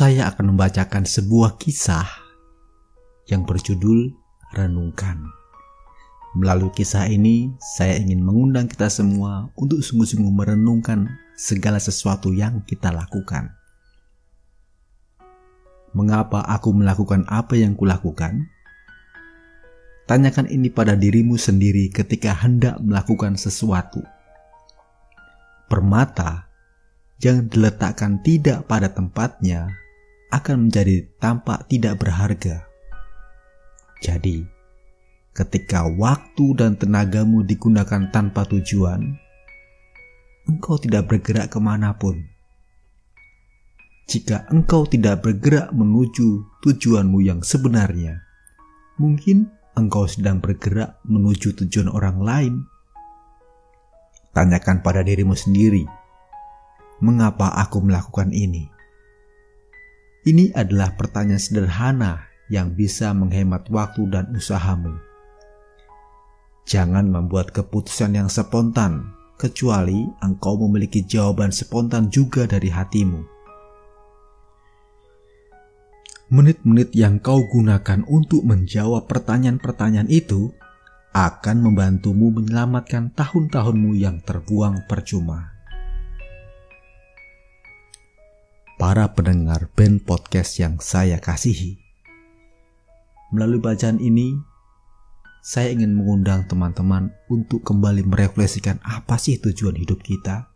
saya akan membacakan sebuah kisah yang berjudul Renungkan. Melalui kisah ini, saya ingin mengundang kita semua untuk sungguh-sungguh merenungkan segala sesuatu yang kita lakukan. Mengapa aku melakukan apa yang kulakukan? Tanyakan ini pada dirimu sendiri ketika hendak melakukan sesuatu. Permata yang diletakkan tidak pada tempatnya akan menjadi tampak tidak berharga. Jadi, ketika waktu dan tenagamu digunakan tanpa tujuan, engkau tidak bergerak kemanapun. Jika engkau tidak bergerak menuju tujuanmu yang sebenarnya, mungkin engkau sedang bergerak menuju tujuan orang lain. Tanyakan pada dirimu sendiri, mengapa aku melakukan ini? Ini adalah pertanyaan sederhana yang bisa menghemat waktu dan usahamu. Jangan membuat keputusan yang spontan, kecuali engkau memiliki jawaban spontan juga dari hatimu. Menit-menit yang kau gunakan untuk menjawab pertanyaan-pertanyaan itu akan membantumu menyelamatkan tahun-tahunmu yang terbuang percuma. Para pendengar band podcast yang saya kasihi, melalui bacaan ini, saya ingin mengundang teman-teman untuk kembali merefleksikan apa sih tujuan hidup kita.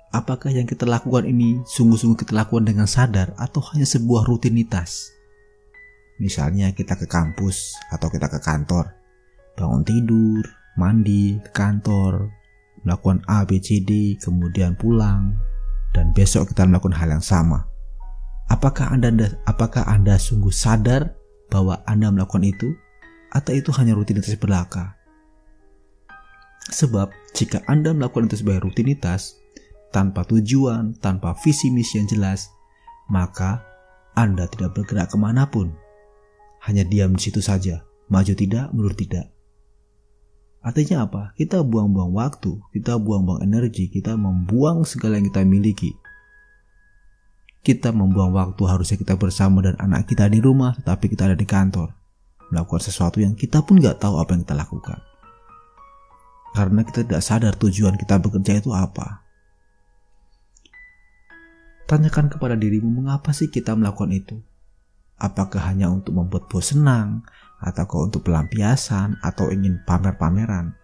Apakah yang kita lakukan ini sungguh-sungguh kita lakukan dengan sadar atau hanya sebuah rutinitas? Misalnya kita ke kampus atau kita ke kantor, bangun tidur, mandi, ke kantor, melakukan A, B, C, D, kemudian pulang, dan besok kita melakukan hal yang sama. Apakah Anda sungguh sadar bahwa Anda melakukan itu? Atau itu hanya rutinitas belaka? Sebab jika Anda melakukan itu sebagai rutinitas, tanpa tujuan, tanpa visi misi yang jelas, maka Anda tidak bergerak kemanapun. Hanya diam di situ saja, maju tidak, mundur tidak. Artinya apa? Kita buang-buang waktu, kita buang-buang energi, kita membuang segala yang kita miliki. Kita membuang waktu harusnya kita bersama dan anak kita di rumah, tetapi kita ada di kantor, melakukan sesuatu yang kita pun gak tahu apa yang kita lakukan. Karena kita tidak sadar tujuan kita bekerja itu apa. Tanyakan kepada dirimu, mengapa sih kita melakukan itu? Apakah hanya untuk membuat bos senang, ataukah untuk pelampiasan, atau ingin pamer-pameran?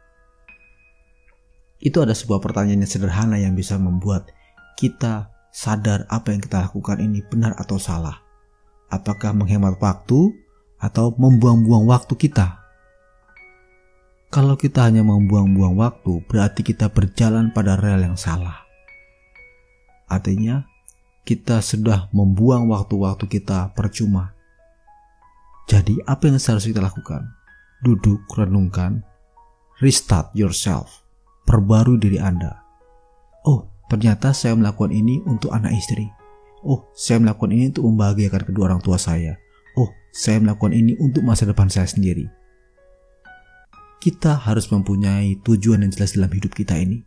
Itu ada sebuah pertanyaan yang sederhana yang bisa membuat kita sadar apa yang kita lakukan ini benar atau salah. Apakah menghemat waktu atau membuang-buang waktu kita? Kalau kita hanya membuang-buang waktu, berarti kita berjalan pada rel yang salah. Artinya, kita sudah membuang waktu-waktu kita percuma. Jadi apa yang seharusnya kita lakukan? Duduk, renungkan, restart yourself, perbarui diri Anda. Oh, ternyata saya melakukan ini untuk anak istri. Oh, saya melakukan ini untuk membahagiakan kedua orang tua saya. Oh, saya melakukan ini untuk masa depan saya sendiri. Kita harus mempunyai tujuan yang jelas dalam hidup kita ini.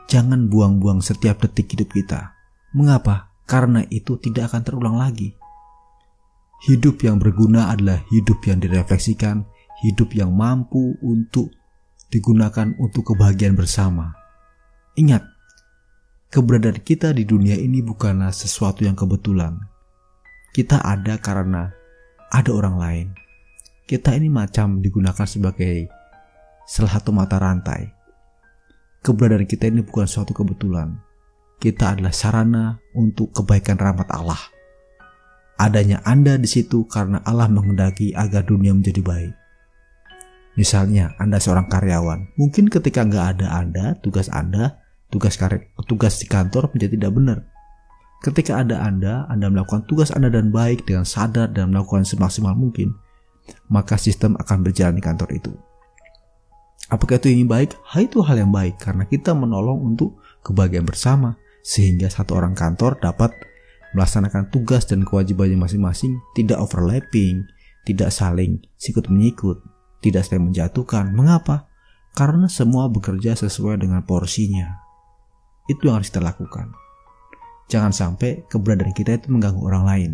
Jangan buang-buang setiap detik hidup kita. Mengapa? Karena itu tidak akan terulang lagi. Hidup yang berguna adalah hidup yang direfleksikan, hidup yang mampu untuk digunakan untuk kebahagiaan bersama. Ingat, keberadaan kita di dunia ini bukanlah sesuatu yang kebetulan. Kita ada karena ada orang lain. Kita ini macam digunakan sebagai salah satu mata rantai. Keberadaan kita ini bukan suatu kebetulan. Kita adalah sarana untuk kebaikan rahmat Allah. Adanya Anda di situ karena Allah menghendaki agar dunia menjadi baik. Misalnya Anda seorang karyawan, mungkin ketika nggak ada Anda, tugas di kantor menjadi tidak benar. Ketika ada Anda melakukan tugas Anda dan baik dengan sadar dan melakukan semaksimal mungkin, maka sistem akan berjalan di kantor itu. Apakah itu yang baik? Itu hal yang baik karena kita menolong untuk kebahagiaan bersama. Sehingga satu orang kantor dapat melaksanakan tugas dan kewajibannya masing-masing, tidak overlapping, tidak saling sikut-menyikut, tidak saling menjatuhkan. Mengapa? Karena semua bekerja sesuai dengan porsinya. Itu yang harus kita lakukan. Jangan sampai keberadaan kita itu mengganggu orang lain.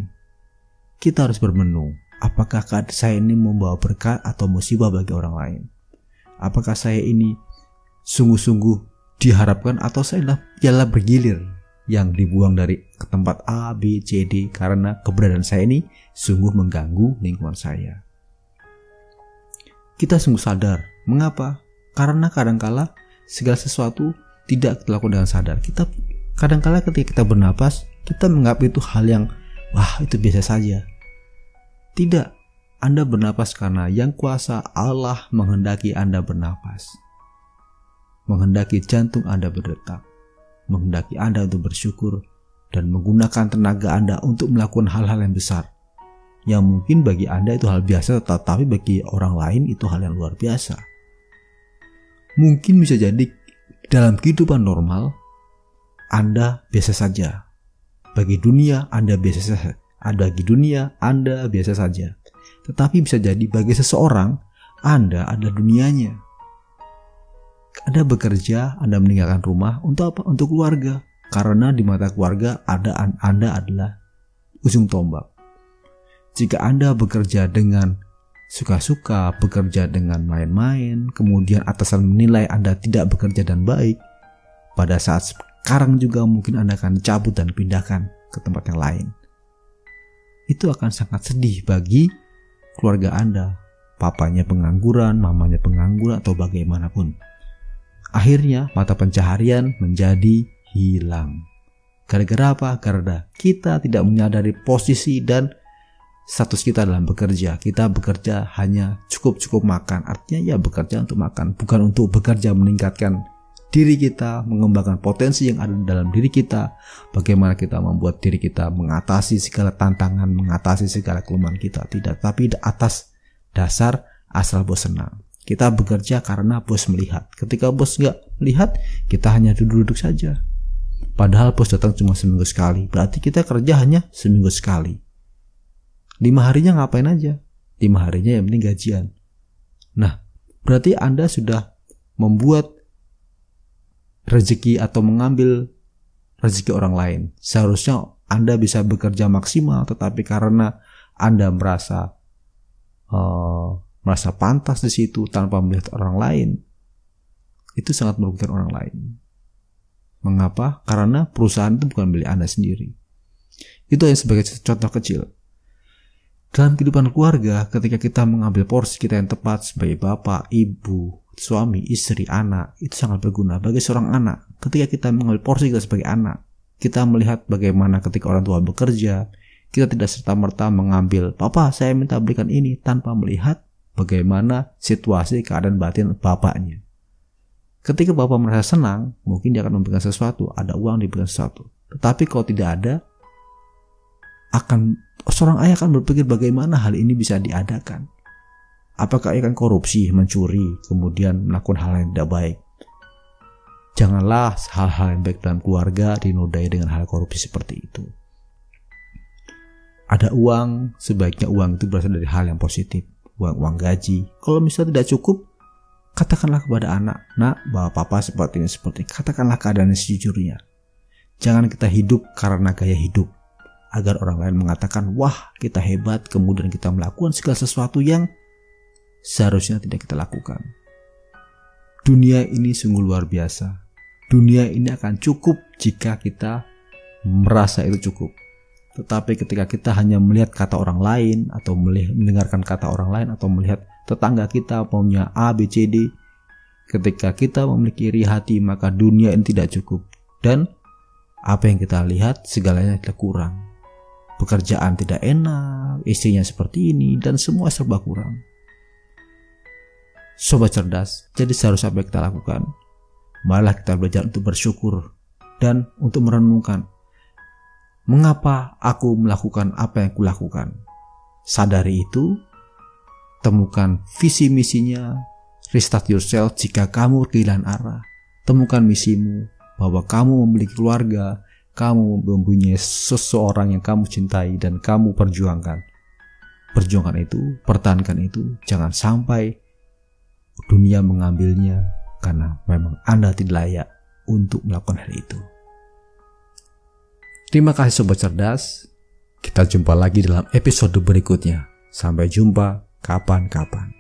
Kita harus bermenung, apakah saya ini membawa berkat atau musibah bagi orang lain? Apakah saya ini sungguh-sungguh diharapkan atau saya adalah bergilir yang dibuang dari ke tempat A, B, C, D karena keberadaan saya ini sungguh mengganggu lingkungan saya. Kita sungguh sadar. Mengapa? Karena kadangkala segala sesuatu tidak kita lakukan dengan sadar. Kadangkala ketika kita bernapas, kita menganggap itu hal yang itu biasa saja. Tidak. Anda bernapas karena yang kuasa Allah menghendaki Anda bernapas. Menghendaki jantung Anda berdetak. Menghendaki Anda untuk bersyukur dan menggunakan tenaga Anda untuk melakukan hal-hal yang besar. Yang mungkin bagi Anda itu hal biasa, tetapi bagi orang lain itu hal yang luar biasa. Mungkin bisa jadi dalam kehidupan normal Anda biasa saja. Bagi dunia Anda biasa saja. Bagi dunia Anda biasa saja. Tetapi bisa jadi bagi seseorang Anda adalah dunianya. Anda bekerja, Anda meninggalkan rumah untuk apa? Untuk keluarga. Karena di mata keluarga Anda adalah ujung tombak. Jika Anda bekerja dengan suka-suka, bekerja dengan main-main, kemudian atasan menilai Anda tidak bekerja dan baik, pada saat sekarang juga mungkin Anda akan dicabut dan pindahkan ke tempat yang lain. Itu akan sangat sedih bagi keluarga Anda. Papanya pengangguran, mamanya pengangguran, atau bagaimanapun. Akhirnya mata pencaharian menjadi hilang. Gara-gara apa? Karena kita tidak menyadari posisi dan status kita dalam bekerja. Kita bekerja hanya cukup makan. Artinya bekerja untuk makan, bukan untuk bekerja meningkatkan diri kita, mengembangkan potensi yang ada dalam diri kita. Bagaimana kita membuat diri kita mengatasi segala tantangan, mengatasi segala kelemahan kita. Tidak, tapi atas dasar asal bos senang. Kita bekerja karena bos melihat. Ketika bos nggak melihat, kita hanya duduk-duduk saja. Padahal bos datang cuma seminggu sekali. Berarti kita kerja hanya seminggu sekali. 5 harinya ngapain aja? 5 harinya yang penting gajian. Nah, berarti Anda sudah membuat rezeki atau mengambil rezeki orang lain. Seharusnya Anda bisa bekerja maksimal, tetapi karena Anda merasa pantas di situ tanpa melihat orang lain, itu sangat merugikan orang lain. Mengapa? Karena perusahaan itu bukan milik Anda sendiri. Itu hanya sebagai contoh kecil. Dalam kehidupan keluarga, ketika kita mengambil porsi kita yang tepat sebagai bapak, ibu, suami, istri, anak, itu sangat berguna bagi seorang anak. Ketika kita mengambil porsi kita sebagai anak, kita melihat bagaimana ketika orang tua bekerja, kita tidak serta-merta mengambil, "Papa, saya minta belikan ini," tanpa melihat bagaimana situasi keadaan batin bapaknya. Ketika bapak merasa senang, mungkin dia akan memberikan sesuatu, ada uang diberikan sesuatu. Tetapi kalau tidak ada, seorang ayah akan berpikir bagaimana hal ini bisa diadakan. Apakah ia akan korupsi, mencuri, kemudian melakukan hal yang tidak baik? Janganlah hal-hal yang baik dalam keluarga dinodai dengan hal korupsi seperti itu. Ada uang, sebaiknya uang itu berasal dari hal yang positif. Uang gaji. Kalau misalnya tidak cukup, katakanlah kepada anak, "Nak, bapak papa seperti ini. Katakanlah keadaannya sejujurnya. Jangan kita hidup karena gaya hidup, agar orang lain mengatakan, wah kita hebat, kemudian kita melakukan segala sesuatu yang seharusnya tidak kita lakukan. Dunia ini sungguh luar biasa. Dunia ini akan cukup jika kita merasa itu cukup. Tetapi ketika kita hanya melihat kata orang lain, atau mendengarkan kata orang lain, atau melihat tetangga kita punya A, B, C, D, ketika kita memiliki iri hati, maka dunia ini tidak cukup. Dan apa yang kita lihat segalanya tidak kurang. Pekerjaan tidak enak, istrinya seperti ini, dan semua serba kurang. Sobat cerdas, jadi seharusnya apa yang kita lakukan? Malah kita belajar untuk bersyukur dan untuk merenungkan, mengapa aku melakukan apa yang kulakukan? Sadari itu, temukan visi misinya, restart yourself jika kamu kehilangan arah. Temukan misimu, bahwa kamu memiliki keluarga, kamu mempunyai seseorang yang kamu cintai dan kamu perjuangkan. Perjuangkan itu, pertahankan itu, jangan sampai dunia mengambilnya karena memang Anda tidak layak untuk melakukan hal itu. Terima kasih Sobat Cerdas. Kita jumpa lagi dalam episode berikutnya. Sampai jumpa kapan-kapan.